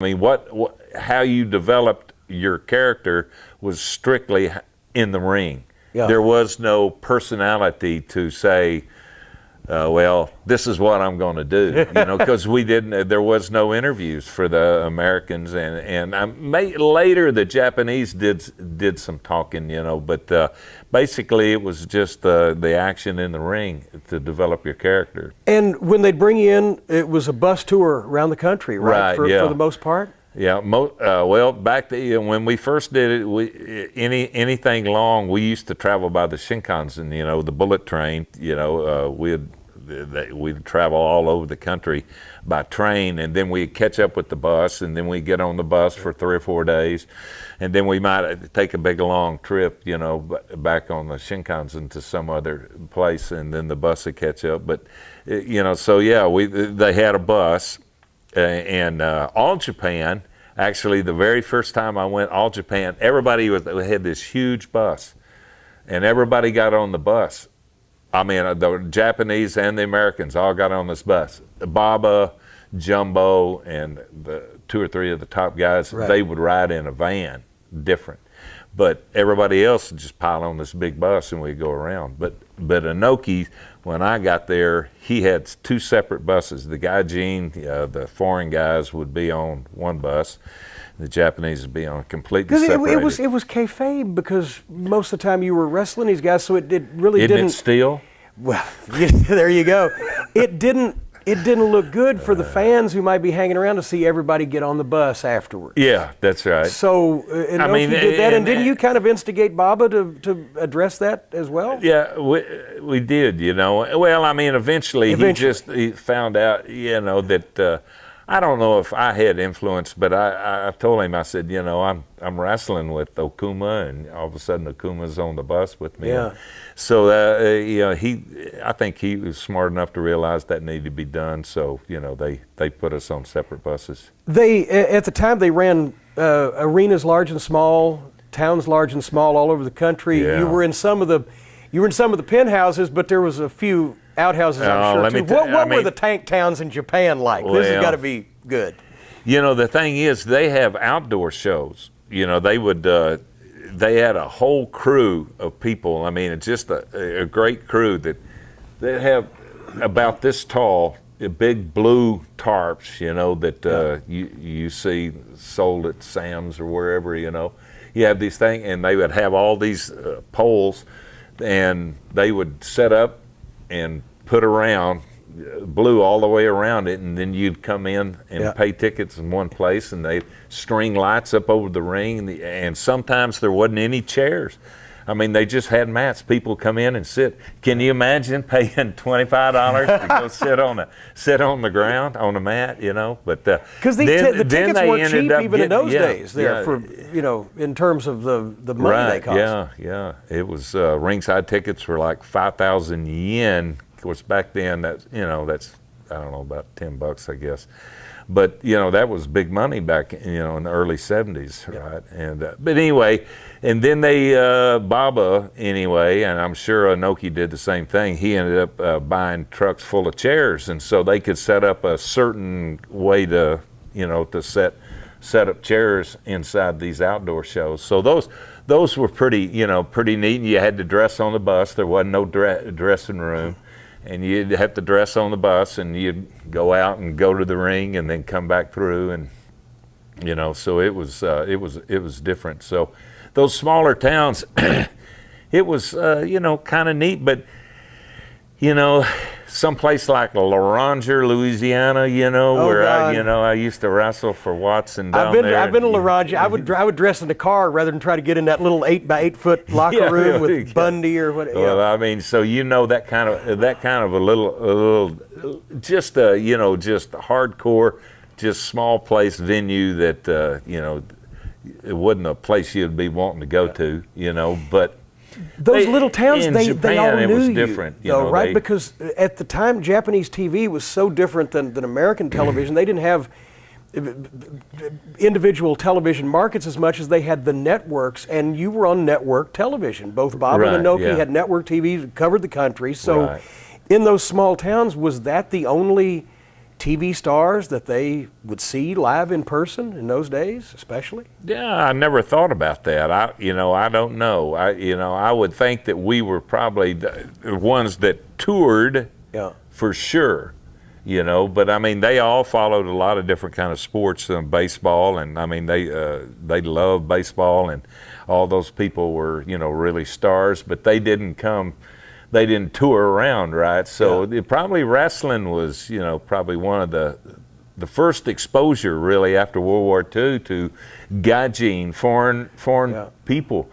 I mean, how you developed your character was strictly in the ring. Yeah. There was no personality to say, well, this is what I'm going to do, because there was no interviews for the Americans, and later the Japanese did some talking, but basically it was just the action in the ring to develop your character. And when they'd bring you in, it was a bus tour around the country, right? For the most part? Yeah, well, back when we first did it, anything long, we used to travel by the Shinkansen, the bullet train. We'd travel all over the country by train, and then we'd catch up with the bus, and then we'd get on the bus for 3 or 4 days, and then we might take a big long trip, back on the Shinkansen to some other place, and then the bus would catch up. But so yeah, they had a bus, and All Japan. Actually, the very first time I went All Japan, everybody had this huge bus, and everybody got on the bus. I mean, the Japanese and the Americans all got on this bus. Baba, Jumbo, and the 2 or 3 of the top guys, they would ride in a van, different. But everybody else would just pile on this big bus and we'd go around. But Inoki, when I got there, he had 2 separate buses. The Gaijin, the foreign guys, would be on one bus. The Japanese would be on completely separated. Because it was kayfabe, because most of the time you were wrestling these guys, so it really didn't. Isn't it still? Well, there you go. It didn't look good for the fans who might be hanging around to see everybody get on the bus afterwards. Yeah, that's right. So, Inoki did that, and didn't you kind of instigate Baba to address that as well? Yeah, we did, Well, I mean, eventually. He found out, that I don't know if I had influence, but I told him, I said, I'm wrestling with Okuma, and all of a sudden Okuma's on the bus with me. Yeah. So, I think he was smart enough to realize that needed to be done. So, they put us on separate buses. At the time, they ran arenas large and small, towns large and small all over the country. Yeah. You were in some of the penthouses, but there was a few outhouses, I'm sure, too. What were the tank towns in Japan like? This has got to be good. The thing is, they have outdoor shows. They had a whole crew of people. I mean, it's just a great crew that they have about this tall, big blue tarps, that you see sold at Sam's or wherever, You have these things, and they would have all these poles, and they would set up and put around blue all the way around it, and then you'd come in and pay tickets in one place, and they string lights up over the ring, and sometimes there wasn't any chairs. I mean, they just had mats. People come in and sit. Can you imagine paying $25 to go sit on the ground on a mat? But because the tickets weren't cheap even in those days. For in terms of the money they cost. Yeah. It was ringside tickets were like 5,000 yen. Of course, back then that's I don't know, about $10, I guess. But that was big money back in the early '70s, right? And but anyway, and then they Baba anyway, and I'm sure Inoki did the same thing. He ended up buying trucks full of chairs, and so they could set up a certain way to to set up chairs inside these outdoor shows. So those were pretty neat. You had to dress on the bus. There wasn't no dressing room. And you'd have to dress on the bus, and you'd go out and go to the ring, and then come back through, and so it was different. So those smaller towns, it was kind of neat, but someplace like Laranger, Louisiana, where I used to wrestle for Watson down there. I've been to Laranger. I would dress in the car rather than try to get in that little 8 by 8 foot locker room with Bundy or whatever. Well, I mean, so that kind of a little just just hardcore, just small place venue that it wasn't a place you'd be wanting to go to, but. Those little towns, they all knew was different, though, right? Because at the time, Japanese TV was so different than American television. They didn't have individual television markets as much as they had the networks, and you were on network television. Both Bob and Inoki had network TV, covered the country. So in those small towns, was that the only TV stars that they would see live in person in those days, especially? Yeah, I never thought about that. I don't know. I would think that we were probably the ones that toured, for sure. But I mean, they all followed a lot of different kind of sports, baseball, and I mean, they loved baseball, and all those people were, really stars. But they didn't tour around, right? So probably wrestling was, probably one of the first exposure really after World War II to gaijin, foreign people.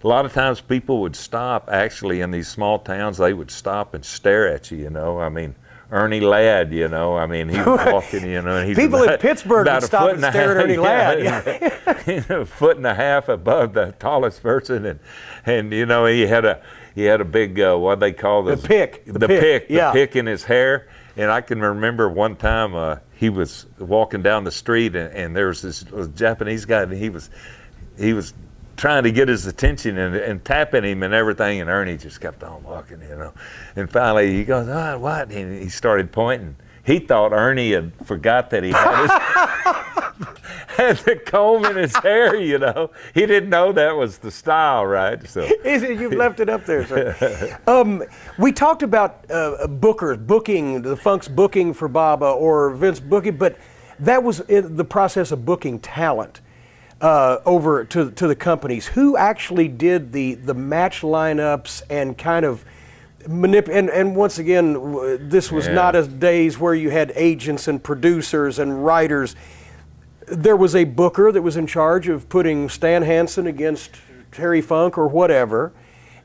A lot of times people would stop, actually, in these small towns. They would stop and stare at you. I mean, Ernie Ladd, I mean, he was walking, and he's people in Pittsburgh would stop and stare at Ernie Ladd. A foot and a half above the tallest person, and he had a big what they call this, the pick in his hair. And I can remember one time he was walking down the street, and there was this Japanese guy, and he was trying to get his attention and tapping him and everything, and Ernie just kept on walking, And finally he goes, what? And he started pointing. He thought Ernie had forgot that he had the comb in his hair, He didn't know that was the style, right? So you've left it up there, sir. We talked about bookers, booking, the Funk's booking for Baba or Vince booking, but that was in the process of booking talent. Over to the companies. Who actually did the match lineups and kind of and once again, this was not as days where you had agents and producers and writers. There was a booker that was in charge of putting Stan Hansen against Terry Funk or whatever,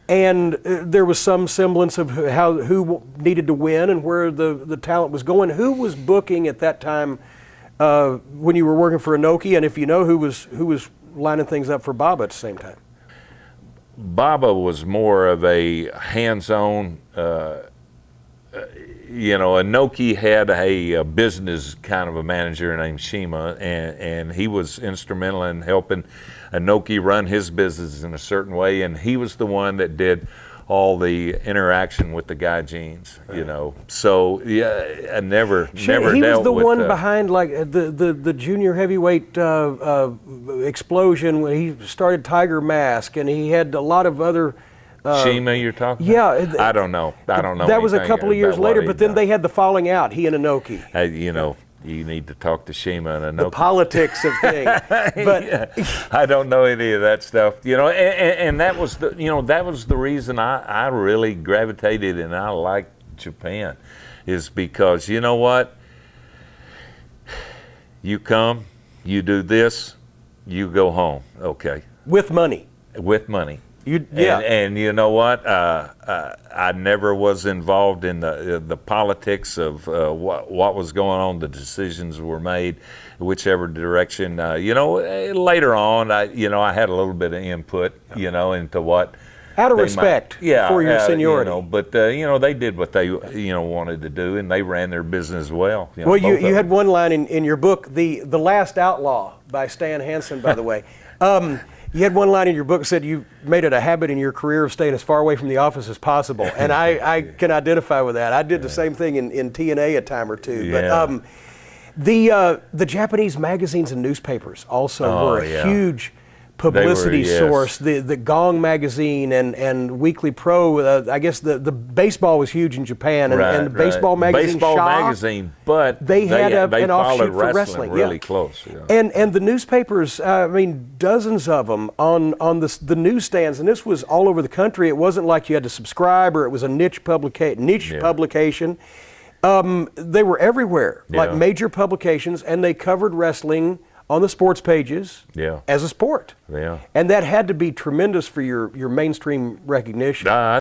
and there was some semblance of who needed to win and where the talent was going. Who was booking at that time? When you were working for Inoki, and if you know who was lining things up for Baba at the same time? Baba was more of a hands-on. Inoki had a business kind of a manager named Shima, and he was instrumental in helping Inoki run his business in a certain way, and he was the one that did all the interaction with the gaijins, So I never he dealt with. He was the one behind like the junior heavyweight explosion when he started Tiger Mask, and he had a lot lot of other. Shima, you're talking about? Yeah. I don't know. That was a couple of years later, but then they had the falling out, he and Inoki. You need to talk to Shima and Inoki. The politics of things. But yeah, I don't know any of that stuff. And that was the reason I really gravitated and I liked Japan, is because you know what? You come, you do this, you go home. Okay. With money. With money. Yeah. And you know what? I never was involved in the politics of what was going on. The decisions were made, whichever direction. Later on, I had a little bit of input, into what. Out of respect for your seniority. But they did what they wanted to do, and they ran their business well. Well, you had one line in your book, The Last Outlaw by Stan Hansen, by the way. You had one line in your book that said you made it a habit in your career of staying as far away from the office as possible, and I can identify with that. I did the same thing in TNA a time or two. Yeah. But the Japanese magazines and newspapers also were a huge publicity source. The Gong magazine and Weekly Pro. I guess the baseball was huge in Japan, and the baseball magazine. Baseball magazine, but they had an offshoot for wrestling. Really close. Yeah. And the newspapers. Dozens of them on the newsstands, and this was all over the country. It wasn't like you had to subscribe or it was a niche publication. They were everywhere, like major publications, and they covered wrestling on the sports pages as a sport. Yeah. And that had to be tremendous for your mainstream recognition.